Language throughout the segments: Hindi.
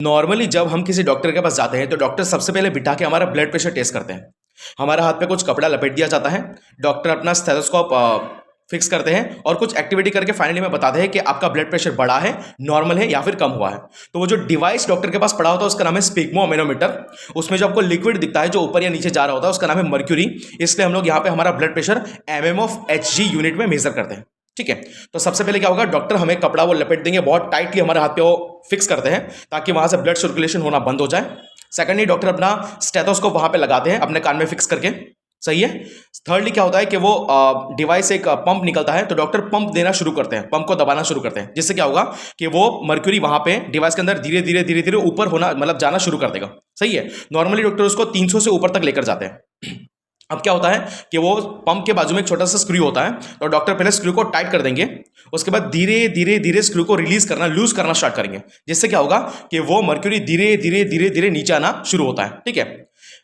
नॉर्मली जब हम किसी डॉक्टर के पास जाते हैं तो डॉक्टर सबसे पहले बिठा के हमारा ब्लड प्रेशर टेस्ट करते हैं। हमारे हाथ पे कुछ कपड़ा लपेट दिया जाता है, डॉक्टर अपना स्टेथोस्कोप फिक्स करते हैं और कुछ एक्टिविटी करके फाइनली में बताते हैं कि आपका ब्लड प्रेशर बढ़ा है, नॉर्मल है या फिर कम हुआ है। तो वो जो डिवाइस डॉक्टर के पास पड़ा होता है उसका नाम है स्पिग्मोमेनोमीटर। उसमें जो आपको लिक्विड दिखता है जो ऊपर या नीचे जा रहा होता है उसका नाम है मर्क्यूरी। इसलिए हम लोग यहाँ पे हमारा ब्लड प्रेशर mm/Hg यूनिट में मेजर करते हैं। ठीक है, तो सबसे पहले क्या होगा, डॉक्टर हमें कपड़ा वो लपेट देंगे, बहुत टाइटली हमारे हाथ पे वो फिक्स करते हैं ताकि वहां से ब्लड सर्कुलेशन होना बंद हो जाए। सेकंडली डॉक्टर अपना स्टेथोस्कोप वहां पे लगाते हैं अपने कान में फिक्स करके। सही है। थर्डली क्या होता है कि वो डिवाइस एक पंप निकलता है तो डॉक्टर पंप देना शुरू करते हैं, पंप को दबाना शुरू करते हैं, जिससे क्या होगा कि वो मर्क्यूरी वहां पे डिवाइस के अंदर धीरे धीरे धीरे धीरे ऊपर होना मतलब जाना शुरू कर देगा। सही है। नॉर्मली डॉक्टर उसको 300 से ऊपर तक लेकर जाते हैं। अब क्या होता है कि वो पंप के बाजू में एक छोटा सा स्क्रू होता है तो डॉक्टर पहले स्क्रू को टाइट कर देंगे, उसके बाद धीरे धीरे धीरे स्क्रू को रिलीज करना लूज करना स्टार्ट करेंगे, जिससे क्या होगा कि वो मर्क्यूरी धीरे धीरे धीरे धीरे नीचे आना शुरू होता है। ठीक है,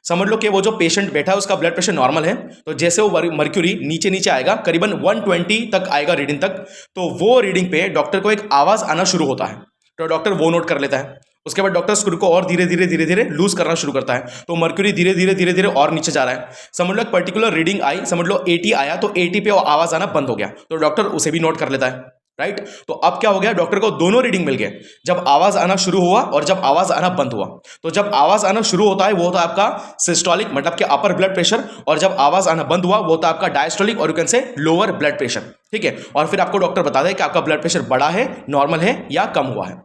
समझ लो कि वो जो पेशेंट बैठा है उसका ब्लड प्रेशर नॉर्मल है, तो जैसे वो मर्क्यूरी नीचे नीचे आएगा करीबन 120 तक आएगा रीडिंग तक, तो वो रीडिंग पे डॉक्टर को एक आवाज आना शुरू होता है तो डॉक्टर वो नोट कर लेता है। उसके बाद डॉक्टर स्क्रू को और धीरे धीरे धीरे धीरे लूज करना शुरू करता है तो मर्क्यूरी धीरे धीरे धीरे धीरे और नीचे जा रहा है। समझ लो एक पर्टिकुलर रीडिंग आई, समझ लो 80 आया तो 80 पे वो आवाज आना बंद हो गया तो डॉक्टर उसे भी नोट कर लेता है। राइट, तो अब क्या हो गया, डॉक्टर को दोनों रीडिंग मिल गए, जब आवाज आना शुरू हुआ और जब आवाज आना बंद हुआ। तो जब आवाज आना शुरू होता है वो होता है आपका सिस्टोलिक मतलब कि अपर ब्लड प्रेशर, और जब आवाज आना बंद हुआ वो होता है आपका डायस्टोलिक और you can say lower blood pressure. ठीक है, और फिर आपको डॉक्टर बता दे कि आपका ब्लड प्रेशर बढ़ा है, नॉर्मल है या कम हुआ है।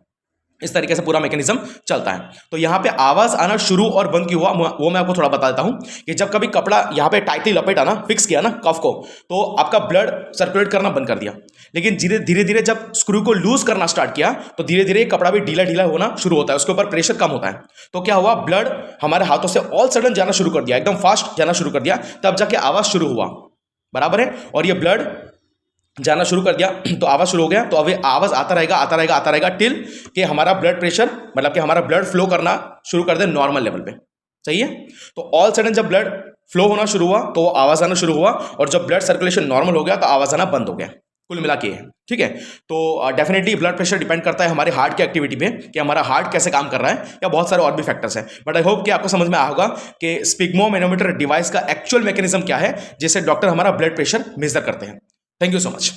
इस तरीके से पूरा मैकेनिज्म चलता है। तो यहाँ पे आवाज आना शुरू और बंद क्यों हुआ वो मैं आपको थोड़ा बता देता हूं कि जब कभी कपड़ा यहाँ पे टाइटली लपेटा ना, फिक्स किया ना कफ को, तो आपका ब्लड सर्कुलेट करना बंद कर दिया। लेकिन धीरे धीरे जब स्क्रू को लूज करना स्टार्ट किया तो धीरे धीरे कपड़ा भी ढीला ढीला होना शुरू होता है, उसके ऊपर प्रेशर कम होता है। तो क्या हुआ, ब्लड हमारे हाथों से ऑल सडन जाना शुरू कर दिया, एकदम फास्ट जाना शुरू कर दिया, तब जाके आवाज शुरू हुआ। बराबर है। और ये ब्लड जाना शुरू कर दिया तो आवाज शुरू हो गया, तो अब आवाज आता रहेगा आता रहेगा आता रहेगा टिल कि हमारा ब्लड प्रेशर मतलब कि हमारा ब्लड फ्लो करना शुरू कर दे नॉर्मल लेवल पे। सही है। तो ऑल सडन जब ब्लड फ्लो होना शुरू हुआ तो आवाज आना शुरू हुआ, और जब ब्लड सर्कुलेशन नॉर्मल हो गया तो आवाज आना बंद हो गया। कुल मिला के है। ठीक है, तो डेफिनेटली ब्लड प्रेशर डिपेंड करता है हमारे हार्ट की एक्टिविटी पे कि हमारा हार्ट कैसे काम कर रहा है, या बहुत सारे और भी फैक्टर्स हैं। बट आई होप कि आपको समझ में आया होगा कि स्पिग्मोमेनोमीटर डिवाइस का एक्चुअल मैकेनिज्म क्या है जिससे डॉक्टर हमारा ब्लड प्रेशर मेजर करते हैं। Thank you so much.